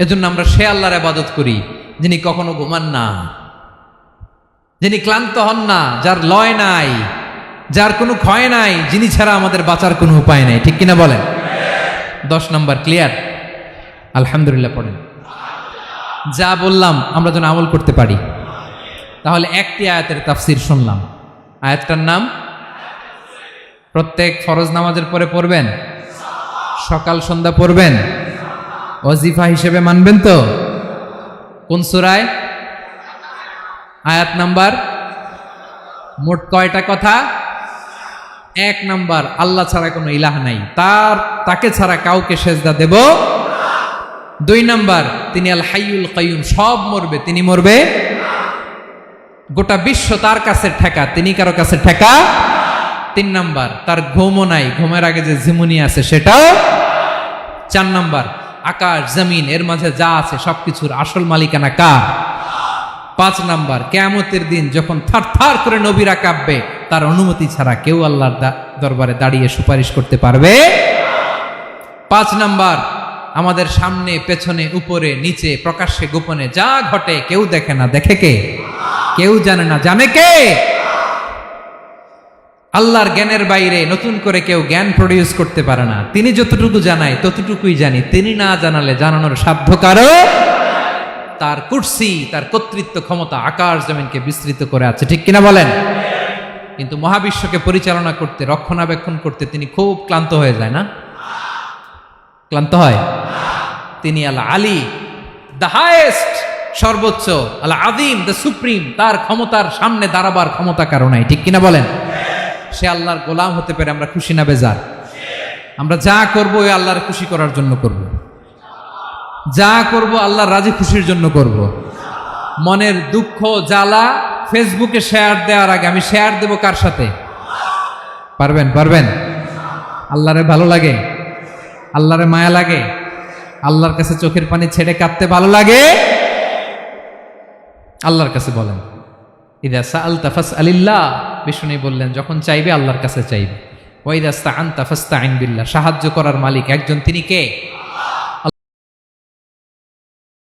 এজন্য আমরা সে আল্লাহর ইবাদত করি যিনি কখনো ঘুমান না, যিনি ক্লান্ত হন না, যার লয় নাই, যার কোনো ক্ষয় নাই, যিনি ছাড়া আমাদের বাঁচার কোনো উপায় নাই। ঠিক কিনা বলেন? 10 নম্বর ক্লিয়ার? আলহামদুলিল্লাহ পড়েন। যা বললাম আমরা যেন আমল করতে পারি। তাহলে একটি আয়াতের তাফসীর শুনলাম, আয়াতটার নাম প্রত্যেক ফরজ নামাজের পরে পড়বেন, সকাল সন্ধ্যা পড়বেন, ওয়াজিফা হিসেবে মানবেন তো? কোন সূরায়? আয়াত নাম্বার? মোট কয়টা কথা? 1 নাম্বার, আল্লাহ ছাড়া কোনো ইলাহ নাই, তাকে ছাড়া কাউকে সেজদা দেব। 2 নাম্বার, তিনি আল হাইয়ুল কাইয়ুম, সব মরবে, তিনি মরবে। গোটা বিশ্ব তার কাছে ঠেকা, তিনি কারো কাছে ঠেকা। 3 নাম্বার, তার ঘুমও নাই, ঘুমের আগে যে ঝিমুনি আছে সেটাও। 4 নাম্বার, আকাশ জমিন এর মাঝে যা আছে সবকিছুর আসল মালিকানা কার? 5 নাম্বার, কিয়ামতের দিন যখন থারথার করে নবীরা কাঁপবে, তার অনুমতি ছাড়া কেউ আল্লাহর দরবারে দাঁড়িয়ে সুপারিশ করতে পারবে। 5 নাম্বার, আমাদের সামনে পেছনে উপরে নিচে প্রকাশ্যে গোপনে যা ঘটে কেউ দেখে না, দেখে কে? কেউ জানে না, জানে কে? আল্লাহর জ্ঞানের বাইরে নতুন করে কেউ জ্ঞান প্রডিউস করতে পারে না। তিনি যতটুকু জানায় ততটুকুই জানি, তিনি না জানালে জানানোর সাধ্য কারো। তার কুরসি, তার কর্তৃত্ব ক্ষমতা আকাশ জমিনকে বিস্তৃত করে আছে। ঠিক কিনা বলেন? কিন্তু মহাবিশ্বকে পরিচালনা করতে, রক্ষণাবেক্ষণ করতে তিনি খুব ক্লান্ত হয়ে যায় না? ক্লান্ত হয়? তিনি আল আলী, দ্য হাইয়েস্ট, সর্বোচ্চ, আল আযীম, দ্য সুপ্রিম, তার ক্ষমতার সামনে দাঁড়াবার ক্ষমতা কারো নাই। ঠিক কিনা বলেন? সে আল্লাহর গোলাম হতে পেরে আমরা খুশি না বেজার? আমরা যা করব ওই আল্লাহর খুশি করার জন্য করব, যা করব আল্লাহর রাজি খুশির জন্য করব। মনের দুঃখ জ্বালা ফেসবুকে শেয়ার দেওয়ার আগে আমি শেয়ার দেব কার সাথে? পারবেন? পারবেন? আল্লাহরে ভালো লাগে? আল্লাহরে মায়া লাগে? আল্লাহর কাছে চোখের পানি ছেড়ে কাঁদতে ভালো লাগে? আল্লাহর কাছে বলেন, ইদা সাআলতা ফাসআলিল্লাহ, বিষ্ণু বললেন যখন চাইবে আল্লাহর কাছে চাইবে। ওয়া ইদা ইসতাআনতা ফাসতাইন বিল্লাহ, সাহায্য করার মালিক একজন, তিনি কে?